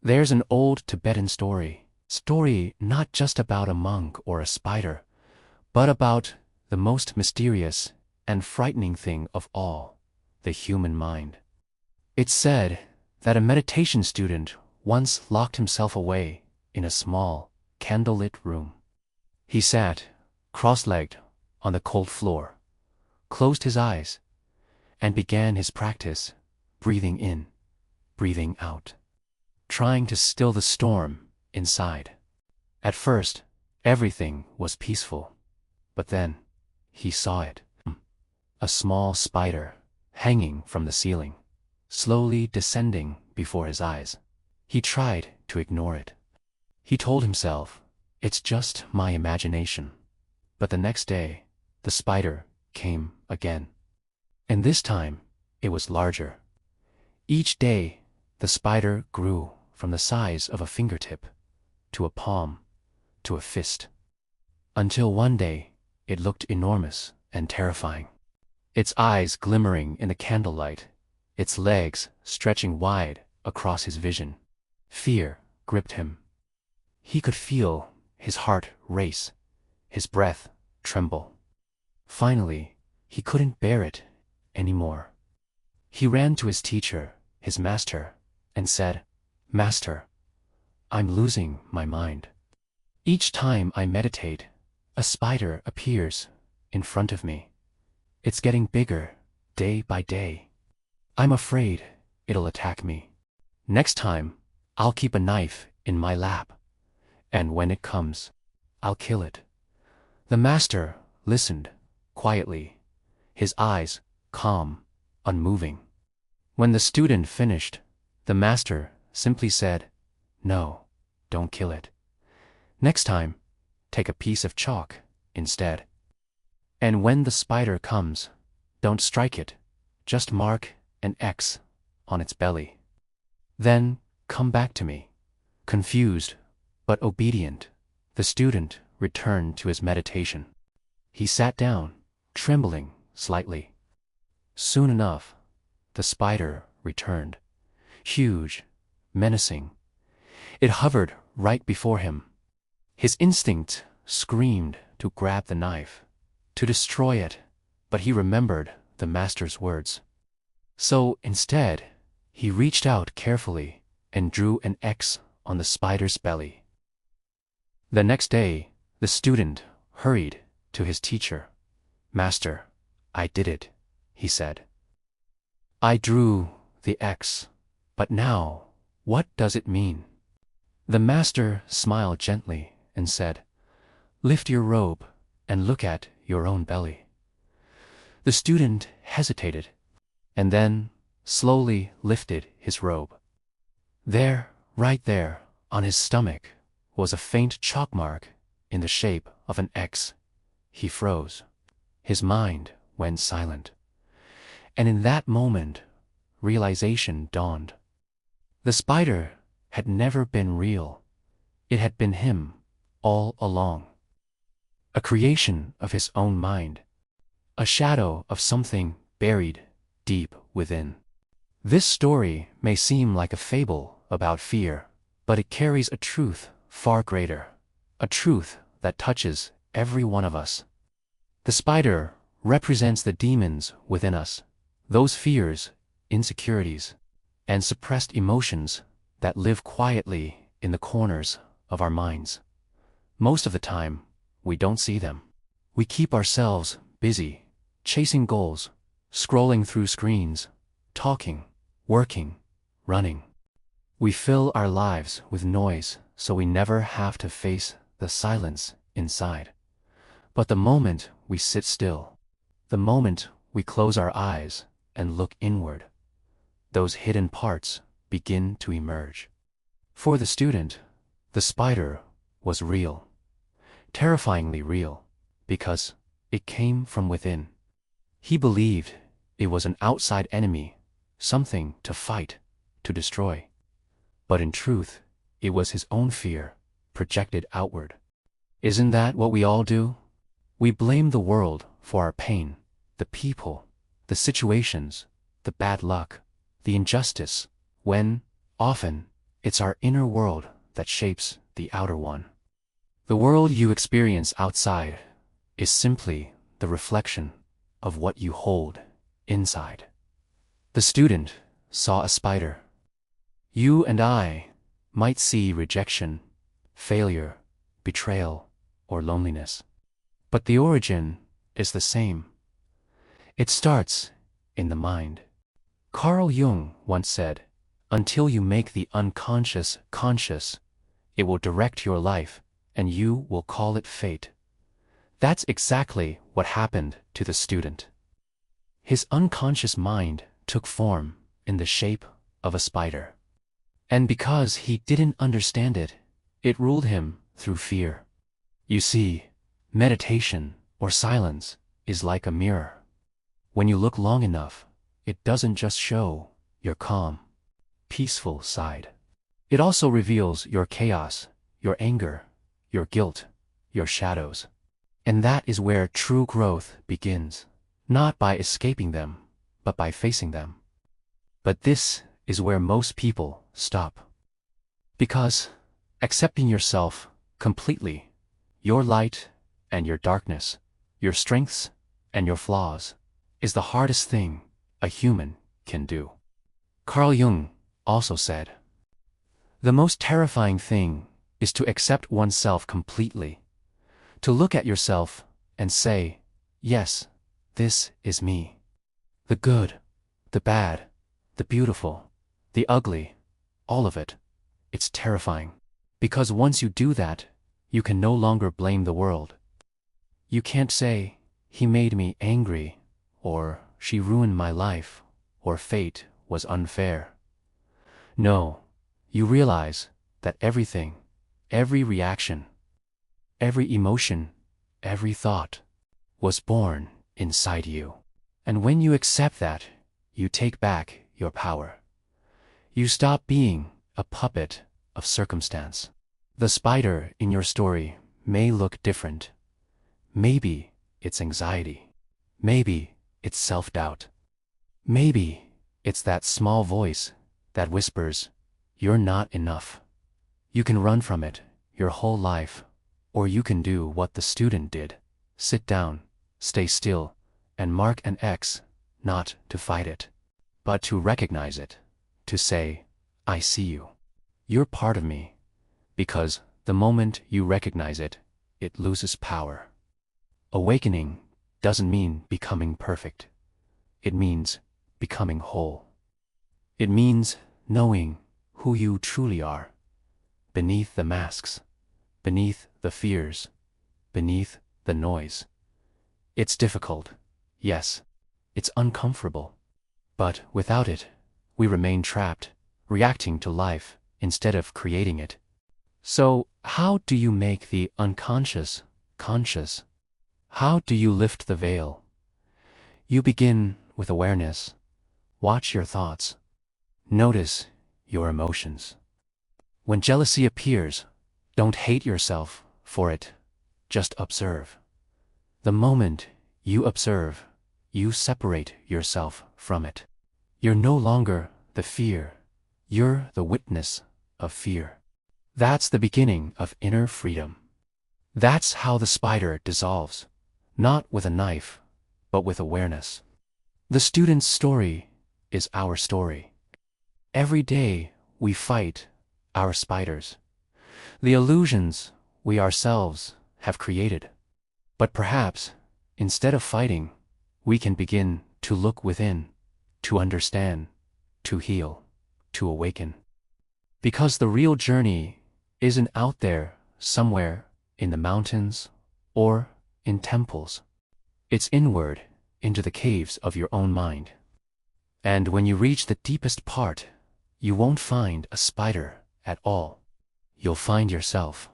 There's an old Tibetan story not just about a monk or a spider, but about the most mysterious and frightening thing of all, the human mind. It's said that a meditation student once locked himself away in a small, candlelit room. He sat, cross-legged, on the cold floor, closed his eyes, and began his practice, breathing in, breathing out, trying to still the storm inside. At first, everything was peaceful, but then he saw it. A small spider, hanging from the ceiling, slowly descending before his eyes. He tried to ignore it. He told himself, "It's just my imagination." But the next day, the spider came again. And this time, it was larger. Each day, the spider grew from the size of a fingertip, to a palm, to a fist. Until one day, it looked enormous and terrifying. Its eyes glimmering in the candlelight, its legs stretching wide across his vision. Fear gripped him. He could feel his heart race, his breath tremble. Finally, he couldn't bear it anymore. He ran to his teacher, his master, and said, "Master, I'm losing my mind. Each time I meditate, a spider appears in front of me. It's getting bigger, day by day. I'm afraid it'll attack me. Next time, I'll keep a knife in my lap, and when it comes, I'll kill it." The master listened quietly, his eyes calm, unmoving. When the student finished, the master simply said, "No, don't kill it. Next time, take a piece of chalk instead. And when the spider comes, don't strike it, just mark an X on its belly. Then come back to me." Confused but obedient, the student returned to his meditation. He sat down, trembling slightly. Soon enough, the spider returned, huge, menacing. It hovered right before him. His instinct screamed to grab the knife, to destroy it, but he remembered the master's words. So instead, he reached out carefully and drew an X on the spider's belly. The next day, the student hurried to his teacher. "Master, I did it," he said. "I drew the X, but now, what does it mean?" The master smiled gently and said, "Lift your robe and look at your own belly." The student hesitated, and then slowly lifted his robe. There, right there, on his stomach, was a faint chalk mark in the shape of an X. He froze. His mind went silent. And in that moment, realization dawned. The spider had never been real. It had been him all along. A creation of his own mind. A shadow of something buried deep within. This story may seem like a fable about fear, but it carries a truth far greater, a truth that touches every one of us. The spider represents the demons within us, those fears, insecurities, and suppressed emotions that live quietly in the corners of our minds. Most of the time, we don't see them. We keep ourselves busy, chasing goals, scrolling through screens, talking, working, running. We fill our lives with noise so we never have to face the silence inside. But the moment we sit still, the moment we close our eyes and look inward, those hidden parts begin to emerge. For the student, the spider was real, terrifyingly real, because it came from within. He believed it was an outside enemy, something to fight, to destroy. But in truth, it was his own fear, projected outward. Isn't that what we all do? We blame the world for our pain, the people, the situations, the bad luck, the injustice, when, often, It's our inner world that shapes the outer one. The world you experience outside is simply the reflection of what you hold inside. The student saw a spider. You and I might see rejection, failure, betrayal, or loneliness. But the origin is the same. It starts in the mind. Carl Jung once said, "Until you make the unconscious conscious, it will direct your life, and you will call it fate." That's exactly what happened to the student. His unconscious mind took form in the shape of a spider. And because he didn't understand it, it ruled him through fear. You see, meditation or silence is like a mirror. When you look long enough, it doesn't just show your calm, peaceful side. It also reveals your chaos, your anger, your guilt, your shadows. And that is where true growth begins, not by escaping them, but by facing them. But this is where most people stop. Because accepting yourself completely, your light and your darkness, your strengths and your flaws, is the hardest thing a human can do. Carl Jung also said, "The most terrifying thing is to accept oneself completely, to look at yourself and say, yes, this is me. The good, the bad, the beautiful, the ugly, all of it. It's terrifying. Because once you do that, you can no longer blame the world. You can't say, he made me angry, or she ruined my life, or fate was unfair. No, you realize that everything, every reaction, every emotion, every thought, was born inside you. And when you accept that, you take back your power. You stop being a puppet of circumstance. The spider in your story may look different. Maybe it's anxiety. Maybe it's self-doubt. Maybe it's that small voice that whispers, "You're not enough." You can run from it your whole life, or you can do what the student did. Sit down, stay still, and mark an X, not to fight it, but to recognize it, to say, "I see you. You're part of me." Because the moment you recognize it, it loses power. Awakening doesn't mean becoming perfect. It means becoming whole. It means knowing who you truly are, beneath the masks, beneath the fears, beneath the noise. It's difficult, yes, it's uncomfortable. But without it, we remain trapped, reacting to life instead of creating it. So, how do you make the unconscious conscious? How do you lift the veil? You begin with awareness. Watch your thoughts. Notice your emotions. When jealousy appears, don't hate yourself for it. Just observe. The moment you observe, you separate yourself from it. You're no longer the fear. You're the witness of fear. That's the beginning of inner freedom. That's how the spider dissolves, not with a knife, but with awareness. The student's story is our story. Every day we fight our spiders, the illusions we ourselves have created. But perhaps, instead of fighting, we can begin to look within, to understand, to heal, to awaken. Because the real journey isn't out there somewhere in the mountains or in temples. It's inward into the caves of your own mind. And when you reach the deepest part, you won't find a spider at all. You'll find yourself.